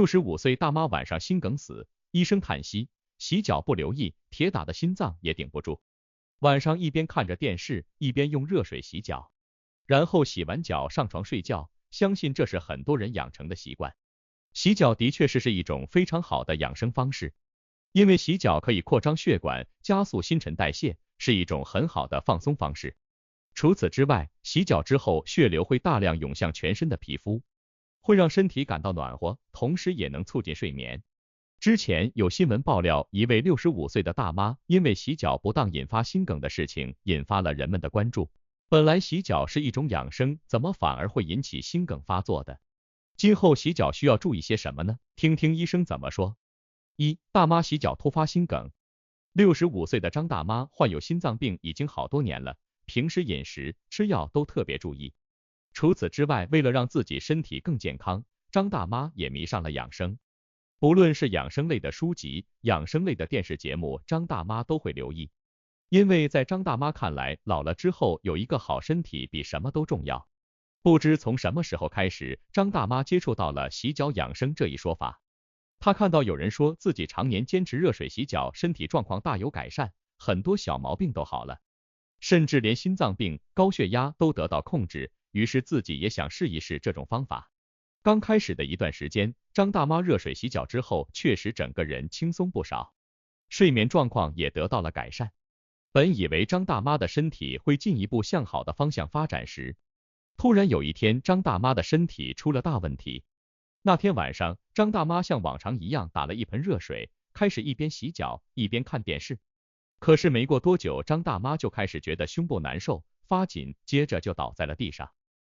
65岁大妈晚上心梗死，医生叹息，洗脚不留意，铁打的心脏也顶不住。晚上一边看着电视，一边用热水洗脚，然后洗完脚上床睡觉，相信这是很多人养成的习惯。洗脚的确是一种非常好的养生方式，因为洗脚可以扩张血管，加速新陈代谢，是一种很好的放松方式。除此之外，洗脚之后血流会大量涌向全身的皮肤，会让身体感到暖和，同时也能促进睡眠。之前有新闻爆料，一位65岁的大妈因为洗脚不当引发心梗的事情，引发了人们的关注。本来洗脚是一种养生，怎么反而会引起心梗发作的？今后洗脚需要注意些什么呢？听听医生怎么说。一、大妈洗脚突发心梗。65岁的张大妈患有心脏病已经好多年了，平时饮食、吃药都特别注意。除此之外，为了让自己身体更健康，张大妈也迷上了养生。不论是养生类的书籍、养生类的电视节目，张大妈都会留意。因为在张大妈看来，老了之后有一个好身体比什么都重要。不知从什么时候开始，张大妈接触到了洗脚养生这一说法。她看到有人说自己常年坚持热水洗脚，身体状况大有改善，很多小毛病都好了，甚至连心脏病、高血压都得到控制，于是自己也想试一试这种方法。刚开始的一段时间，张大妈热水洗脚之后，确实整个人轻松不少，睡眠状况也得到了改善。本以为张大妈的身体会进一步向好的方向发展时，突然有一天，张大妈的身体出了大问题。那天晚上，张大妈像往常一样打了一盆热水，开始一边洗脚一边看电视。可是没过多久，张大妈就开始觉得胸部难受、发紧，接着就倒在了地上。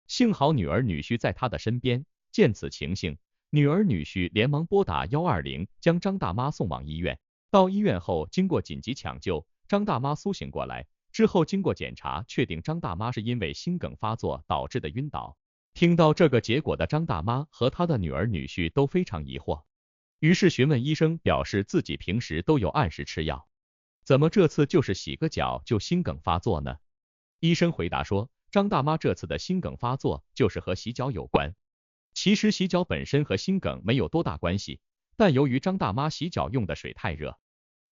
幸好女儿女婿在她的身边，见此情形，女儿女婿连忙拨打120，将张大妈送往医院。到医院后，经过紧急抢救，张大妈苏醒过来。之后经过检查，确定张大妈是因为心梗发作导致的晕倒。听到这个结果的张大妈和她的女儿女婿都非常疑惑，于是询问医生，表示自己平时都有按时吃药，怎么这次就是洗个脚就心梗发作呢？医生回答说，张大妈这次的心梗发作就是和洗脚有关。其实洗脚本身和心梗没有多大关系，但由于张大妈洗脚用的水太热，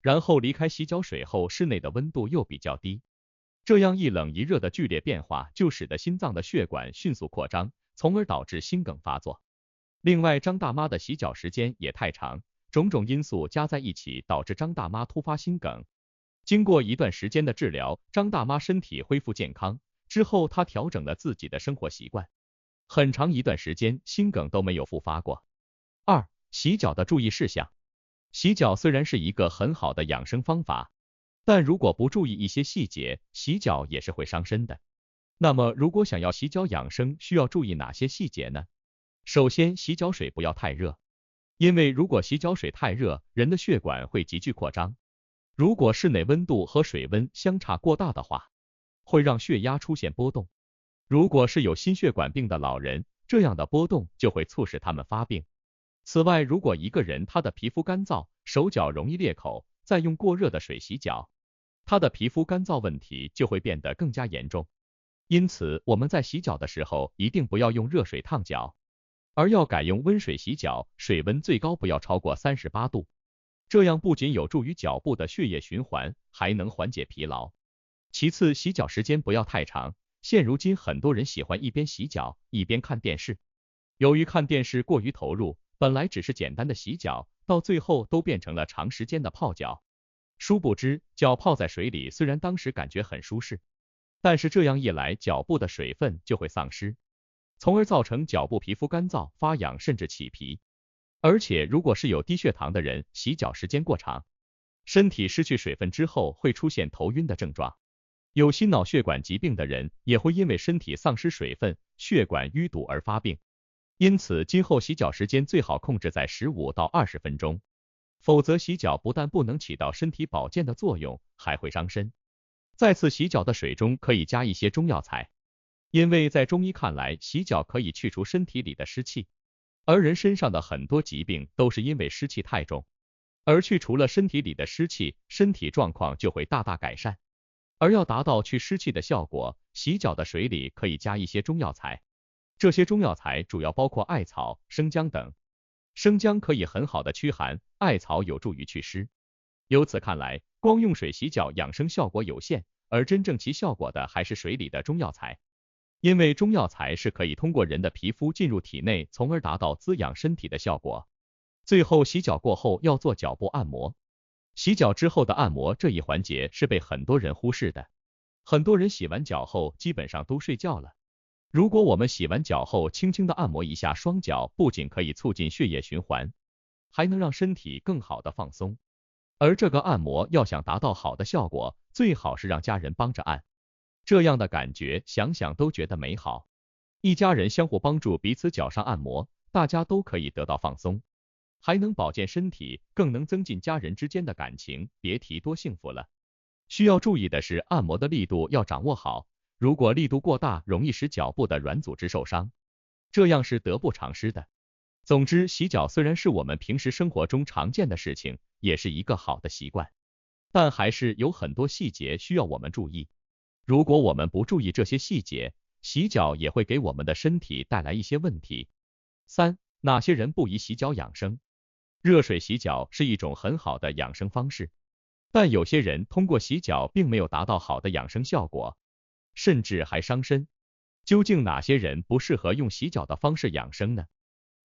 然后离开洗脚水后室内的温度又比较低，这样一冷一热的剧烈变化就使得心脏的血管迅速扩张，从而导致心梗发作。另外，张大妈的洗脚时间也太长，种种因素加在一起导致张大妈突发心梗。经过一段时间的治疗，张大妈身体恢复健康，之后她调整了自己的生活习惯，很长一段时间心梗都没有复发过。二、洗脚的注意事项。洗脚虽然是一个很好的养生方法，但如果不注意一些细节，洗脚也是会伤身的。那么如果想要洗脚养生，需要注意哪些细节呢？首先，洗脚水不要太热，因为如果洗脚水太热，人的血管会急剧扩张。如果室内温度和水温相差过大的话，会让血压出现波动。如果是有心血管病的老人，这样的波动就会促使他们发病。此外，如果一个人他的皮肤干燥，手脚容易裂口，再用过热的水洗脚，他的皮肤干燥问题就会变得更加严重。因此，我们在洗脚的时候一定不要用热水烫脚，而要改用温水洗脚，水温最高不要超过38度。这样不仅有助于脚部的血液循环，还能缓解疲劳。其次，洗脚时间不要太长。现如今很多人喜欢一边洗脚一边看电视，由于看电视过于投入，本来只是简单的洗脚，到最后都变成了长时间的泡脚。殊不知，脚泡在水里虽然当时感觉很舒适，但是这样一来，脚部的水分就会丧失，从而造成脚部皮肤干燥、发痒甚至起皮。而且如果是有低血糖的人，洗脚时间过长，身体失去水分之后会出现头晕的症状。有心脑血管疾病的人也会因为身体丧失水分、血管淤堵而发病。因此，今后洗脚时间最好控制在15到20分钟，否则洗脚不但不能起到身体保健的作用，还会伤身。再次，洗脚的水中可以加一些中药材，因为在中医看来，洗脚可以去除身体里的湿气，而人身上的很多疾病都是因为湿气太重，而去除了身体里的湿气，身体状况就会大大改善。而要达到去湿气的效果，洗脚的水里可以加一些中药材，这些中药材主要包括艾草、生姜等。生姜可以很好的驱寒，艾草有助于祛湿。由此看来，光用水洗脚养生效果有限，而真正起效果的还是水里的中药材。因为中药材是可以通过人的皮肤进入体内，从而达到滋养身体的效果。最后洗脚过后要做脚部按摩。洗脚之后的按摩这一环节是被很多人忽视的。很多人洗完脚后基本上都睡觉了。如果我们洗完脚后轻轻的按摩一下双脚，不仅可以促进血液循环，还能让身体更好的放松。而这个按摩要想达到好的效果，最好是让家人帮着按，这样的感觉想想都觉得美好。一家人相互帮助彼此脚上按摩，大家都可以得到放松，还能保健身体，更能增进家人之间的感情，别提多幸福了。需要注意的是，按摩的力度要掌握好，如果力度过大，容易使脚部的软组织受伤，这样是得不偿失的。总之，洗脚虽然是我们平时生活中常见的事情，也是一个好的习惯，但还是有很多细节需要我们注意。如果我们不注意这些细节，洗脚也会给我们的身体带来一些问题。3. 哪些人不宜洗脚养生？热水洗脚是一种很好的养生方式，但有些人通过洗脚并没有达到好的养生效果，甚至还伤身。究竟哪些人不适合用洗脚的方式养生呢？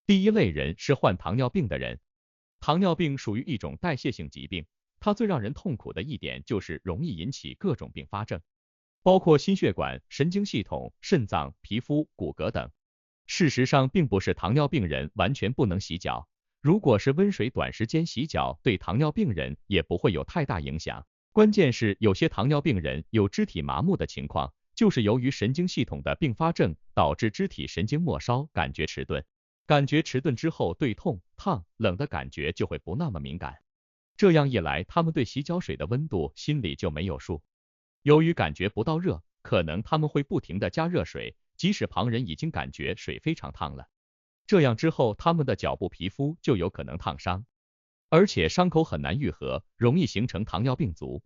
第一类人是患糖尿病的人。糖尿病属于一种代谢性疾病，它最让人痛苦的一点就是容易引起各种并发症，包括心血管、神经系统、肾脏、皮肤、骨骼等。事实上，并不是糖尿病人完全不能洗脚，如果是温水短时间洗脚，对糖尿病人也不会有太大影响。关键是有些糖尿病人有肢体麻木的情况，就是由于神经系统的并发症导致肢体神经末梢感觉迟钝。感觉迟钝之后，对痛、烫、冷的感觉就会不那么敏感。这样一来，他们对洗脚水的温度心里就没有数。由于感觉不到热，可能他们会不停的加热水，即使旁人已经感觉水非常烫了。这样之后，他们的脚部皮肤就有可能烫伤，而且伤口很难愈合，容易形成糖尿病足。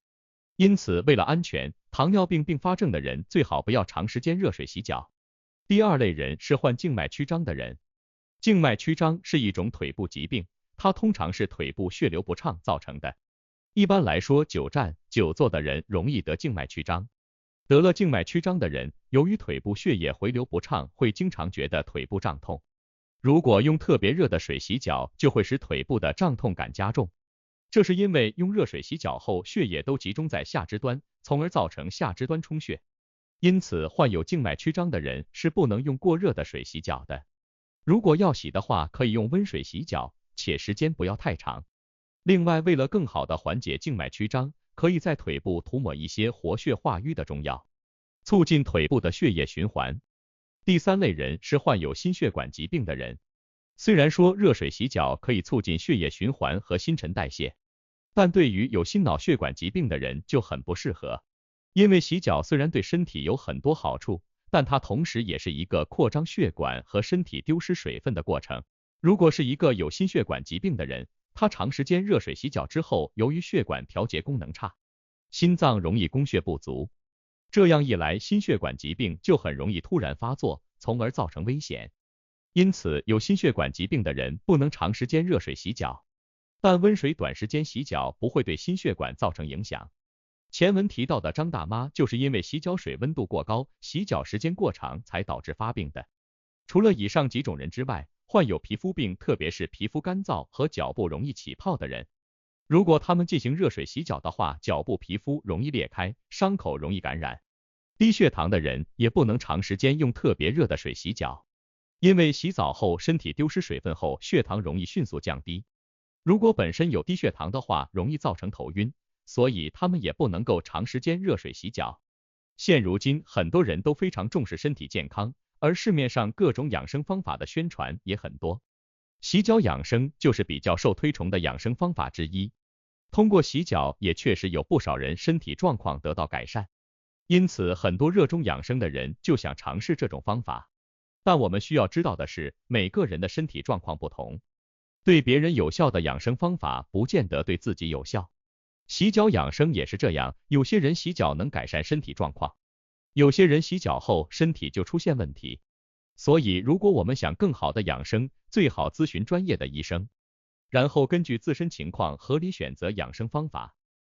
因此，为了安全，糖尿病并发症的人最好不要长时间热水洗脚。第二类人是患静脉曲张的人。静脉曲张是一种腿部疾病，它通常是腿部血流不畅造成的。一般来说，久站、久坐的人容易得静脉曲张。得了静脉曲张的人，由于腿部血液回流不畅，会经常觉得腿部胀痛。如果用特别热的水洗脚，就会使腿部的胀痛感加重。这是因为用热水洗脚后，血液都集中在下肢端，从而造成下肢端充血。因此，患有静脉曲张的人是不能用过热的水洗脚的。如果要洗的话，可以用温水洗脚，且时间不要太长。另外，为了更好的缓解静脉曲张，可以在腿部涂抹一些活血化瘀的中药，促进腿部的血液循环。第三类人是患有心血管疾病的人。虽然说热水洗脚可以促进血液循环和新陈代谢，但对于有心脑血管疾病的人就很不适合。因为洗脚虽然对身体有很多好处，但它同时也是一个扩张血管和身体丢失水分的过程。如果是一个有心血管疾病的人，他长时间热水洗脚之后，由于血管调节功能差，心脏容易供血不足，这样一来，心血管疾病就很容易突然发作，从而造成危险。因此，有心血管疾病的人不能长时间热水洗脚，但温水短时间洗脚不会对心血管造成影响。前文提到的张大妈就是因为洗脚水温度过高，洗脚时间过长才导致发病的。除了以上几种人之外，患有皮肤病，特别是皮肤干燥和脚部容易起泡的人，如果他们进行热水洗脚的话，脚部皮肤容易裂开，伤口容易感染。低血糖的人也不能长时间用特别热的水洗脚，因为洗澡后身体丢失水分后，血糖容易迅速降低。如果本身有低血糖的话，容易造成头晕，所以他们也不能够长时间热水洗脚。现如今，很多人都非常重视身体健康，而市面上各种养生方法的宣传也很多。洗脚养生就是比较受推崇的养生方法之一。通过洗脚，也确实有不少人身体状况得到改善。因此，很多热衷养生的人就想尝试这种方法。但我们需要知道的是，每个人的身体状况不同，对别人有效的养生方法，不见得对自己有效。洗脚养生也是这样，有些人洗脚能改善身体状况，有些人洗脚后身体就出现问题。所以，如果我们想更好的养生，最好咨询专业的医生，然后根据自身情况合理选择养生方法。